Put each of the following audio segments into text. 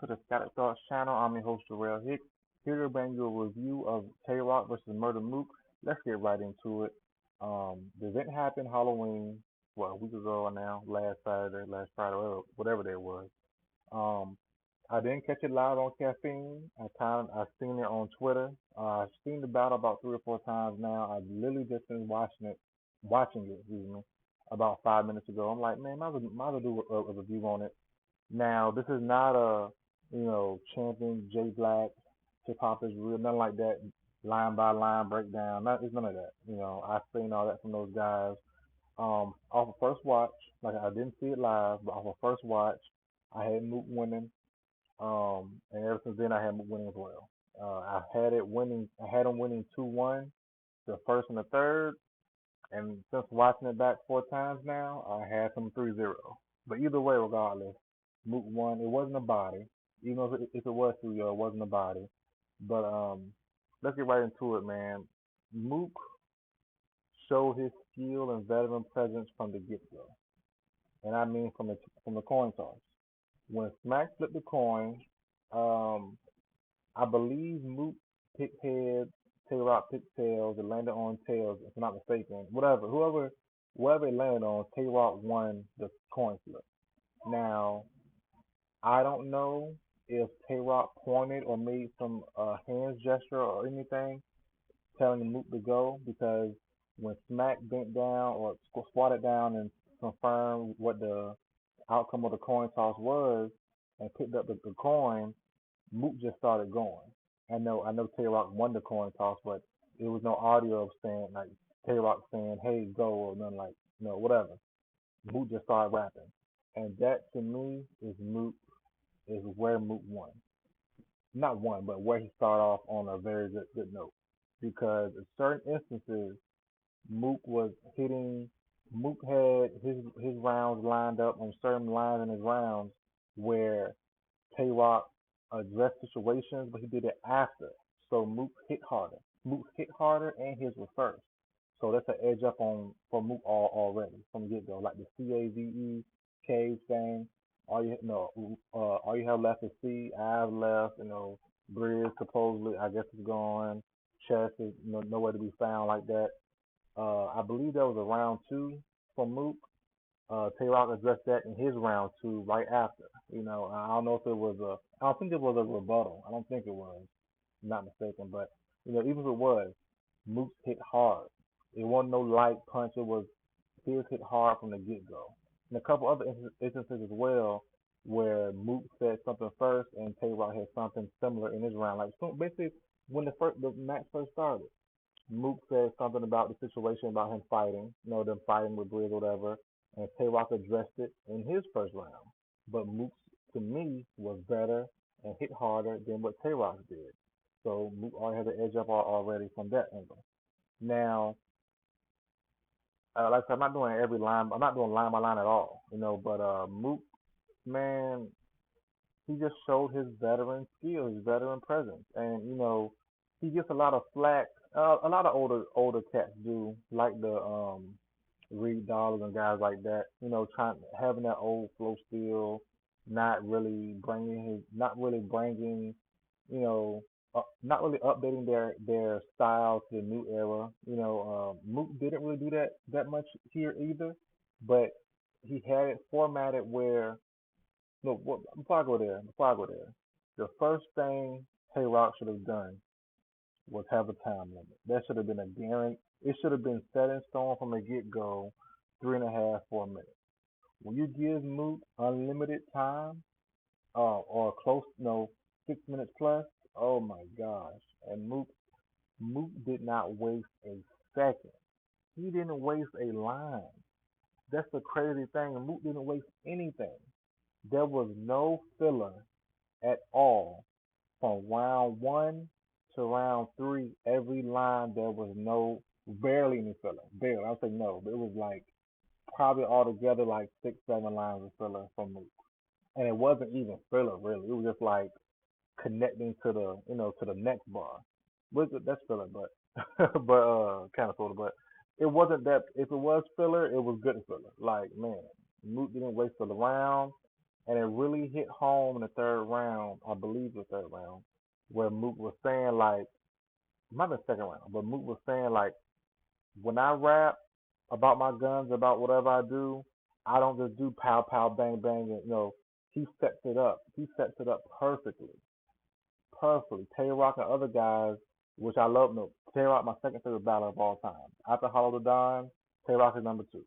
To the Scattered Thoughts channel. I'm your host, Jarrell Hicks, here to bring you a review of Tay Roc versus Murda Mook. Let's get right into it. The event happened Halloween, a week ago now, last Saturday, last Friday, whatever day it was. Um, I didn't catch it live on Caffeine. I've seen it on Twitter. I've seen the battle about 3 or 4 times now. I've literally just been watching it, excuse me, about 5 minutes ago. I'm like, man, might as well do a review on it. Now, this is not a, champion J Black, hip hop is real, nothing like that, line by line breakdown. It's none of that. I've seen all that from those guys. Off of first watch, like I didn't see it live, but off of first watch, I had Mook winning. And ever since then, I had Mook winning as well. I had it winning. I had him winning 2-1, the first and the third. And since watching it back 4 times now, I had him 3-0. But either way, regardless, Mook won. It wasn't a body, even though if it was 3-0, it wasn't a body. But let's get right into it, man. Mook showed his skill and veteran presence from the get go, and I mean from the coin toss. When Smack flipped the coin, um, I believe Mook picked heads, Tay Roc picked tails, it landed on tails, if I'm not mistaken. Whoever it landed on, Tay Roc won the coin flip. Now, I don't know if Tay Roc pointed or made some hands gesture or anything telling Mook to go because when Smack bent down or squatted down and confirmed what the outcome of the coin toss was and picked up the coin, Mook just started going. I know Tay Roc won the coin toss, but it was no audio of saying like Tay Roc saying, "Hey, go," or nothing like whatever. Mook just started rapping, and that to me is where Mook won. Not won, but where he started off on a very good note. Because in certain instances, Mook was hitting. Mook had his rounds lined up on certain lines in his rounds where Tay Roc addressed situations, but he did it after. So Mook hit harder. Mook hit harder, and his was first. So that's an edge up on for Mook already from the get go. Like the CAVE cave thing. All you have left is C. I've left. Bridge supposedly I guess is gone. Chess is nowhere to be found like that. I believe that was a round two for Mook. Tay Roc addressed that in his round two right after. I don't know if it was a, I don't think it was a rebuttal. I don't think it was, if I'm not mistaken. But even if it was, Mook hit hard. It wasn't no light punch. It was his hit hard from the get go. And a couple other instances as well where Mook said something first and Tay Roc had something similar in his round. Like so basically when the match first started. Mook said something about the situation about him fighting, them fighting with Briz or whatever, and Tay Roc addressed it in his first round. But Mook's, to me, was better and hit harder than what Tay Roc did. So Mook already has an edge up already from that angle. Now, like I said, I'm not doing every line. I'm not doing line by line at all, But Mook, man, he just showed his veteran skill, his veteran presence, and he gets a lot of flack. A lot of older cats do, like the Reed Dollars and guys like that. Trying having that old flow still, not really bringing, you know, not really updating their style to the new era. Mook didn't really do that much here either, but he had it formatted where no, before I go there, the first thing Tay Roc should have done was have a time limit. That should have been a guarantee. It should have been set in stone from the get go, 3.5, 4 minutes. When you give Mook unlimited time, or close, 6 minutes plus, oh my gosh! And Mook did not waste a second. He didn't waste a line. That's the crazy thing. Mook didn't waste anything. There was no filler at all from round one to round three. Every line there was no barely any filler. Barely, I'll say no, but it was like probably altogether like 6, 7 lines of filler from Mook, and it wasn't even filler really. It was just like connecting to the next bar. That's filler, but but kind of sort of, but it wasn't that. If it was filler, it was good filler. Like man, Mook didn't waste the round. and it really hit home in the third round. I believe the third round, where Mook was saying like, not the second round, but Mook was saying like, when I rap about my guns, about whatever I do, I don't just do pow pow bang bang. And, he sets it up. He sets it up perfectly, perfectly. Tay Roc and other guys, which I love. No, Tay Roc, my second favorite battler of all time. After Hollow the Don, Tay Roc is number two.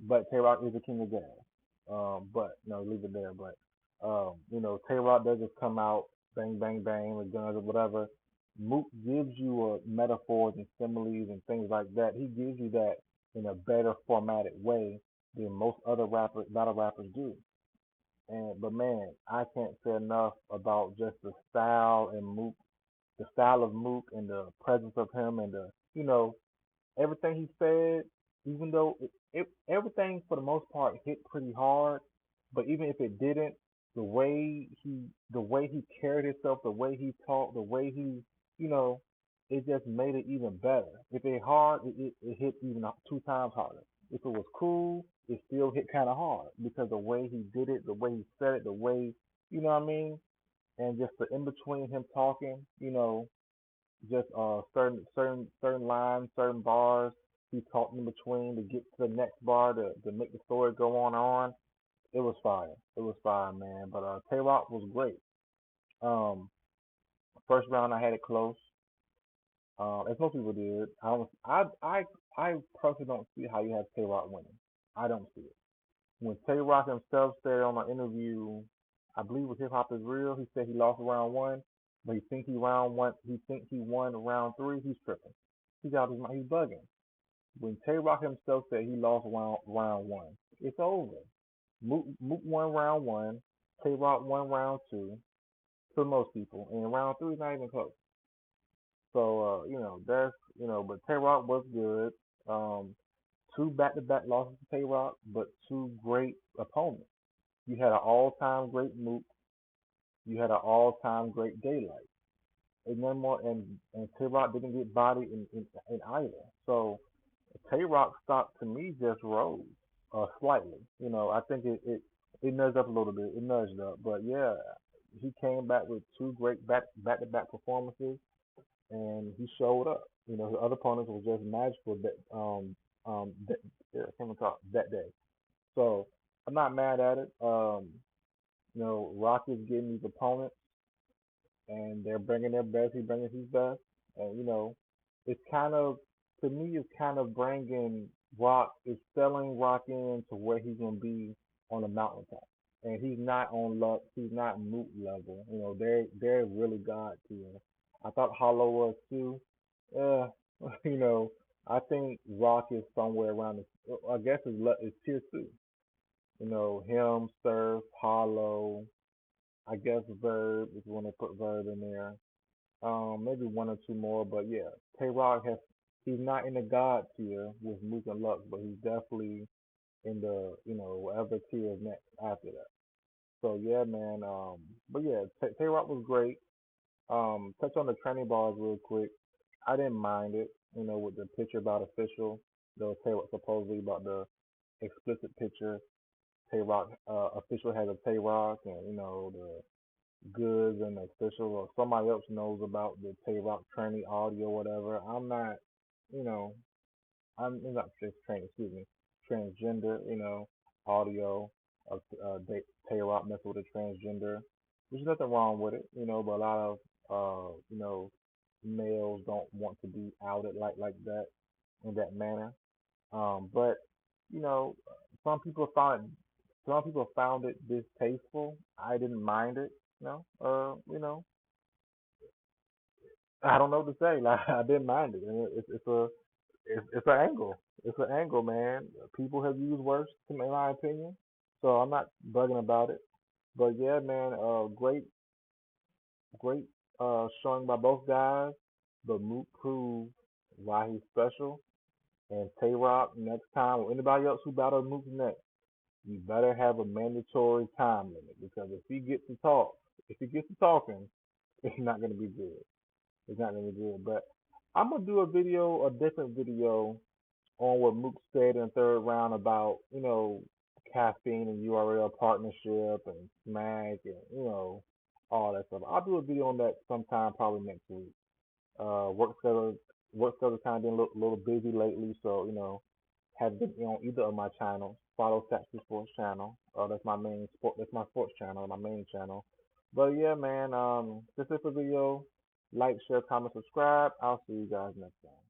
But Tay Roc is the king of gas. But no, leave it there. But Tay Roc does just come out bang bang bang with guns or whatever. Mook gives you metaphors and similes and things like that. He gives you that in a better formatted way than most other battle rappers do. And but man, I can't say enough about just the style of Mook and the presence of him and the everything he said, even though everything for the most part hit pretty hard, but even if it didn't, the way he carried himself, the way he talked, the way he, you know, it just made it even better. If it hard, it hit even two times harder. If it was cool, it still hit kind of hard because the way he did it, the way he said it, the way, you know what I mean, and just the in between him talking, just certain lines, certain bars he talked in between to get to the next bar to make the story go on and on. It was fire. It was fire, man. But Tay Roc was great. Um, First round I had it close. As most people did. I personally don't see how you have Tay Roc winning. I don't see it. When Tay Roc himself said on an interview, I believe it was Hip Hop is Real, he said he lost round one, but he think he won round three, he's tripping. He's out of his mind, he's bugging. When Tay Roc himself said he lost round one, it's over. Mook won round one, Tay Roc won round two, for most people, and round three is not even close. So that's but Tay Roc was good. Um, Two back-to-back losses to Tay Roc, but two great opponents. You had an all-time great Mook. You had an all-time great Daylight. And then more, and Tay Roc didn't get bodied in either. So Tay Roc stock to me just rose slightly. I think it nudged up a little bit. It nudged up, but yeah, he came back with two great back-to-back performances, and he showed up. His other opponents were just magical that yeah, I can't even talk that day. So I'm not mad at it. Rock is getting these opponents, and they're bringing their best. He's bringing his best, and it's kind of to me, it's kind of bringing Rock, it's selling Rock in to where he's gonna be on the mountaintop, and he's not on luck. He's not Moot level. They're really God tier. I thought Hollow was too. Uh, you know, I think Rock is somewhere around. I guess it's tier two. Him, Surf, Hollow. I guess Verb is when they put Verb in there. Maybe one or two more, but yeah, Tay Roc he's not in the God tier with Mook and Lux, but he's definitely in the whatever tier is next after that. So yeah, man. But yeah, Tay Roc was great. Touch on the training bars real quick. I didn't mind it. With the picture about official, the Tay Roc supposedly about the explicit picture. Tay Roc official has a Tay Roc, and the goods and official or somebody else knows about the Tay Roc training audio or whatever. You know, I'm not just training, excuse me, transgender, audio of Tay Roc messing with a transgender. There's nothing wrong with it, but a lot of males don't want to be outed like that in that manner. But you know, some people found it distasteful. I didn't mind it. I don't know what to say. Like I didn't mind it. And it's an angle. It's an angle, man. People have used worse, in my opinion. So I'm not bugging about it. But yeah, man. Great showing by both guys. But Mook proved why he's special. And Tay Roc next time, or anybody else who battle Mook next, you better have a mandatory time limit because if he gets to talking, it's not gonna be good. It's not gonna be good. But I'm gonna do a different video on what Mook said in the third round about, caffeine and URL partnership and smack and all that stuff. I'll do a video on that sometime probably next week. Work schedule kind of been a little busy lately, so haven't been on either of my channels. Follow Saxy Sports channel. That's my main sport. That's my sports channel, my main channel. But yeah, man. This is the video. Like, share, comment, subscribe. I'll see you guys next time.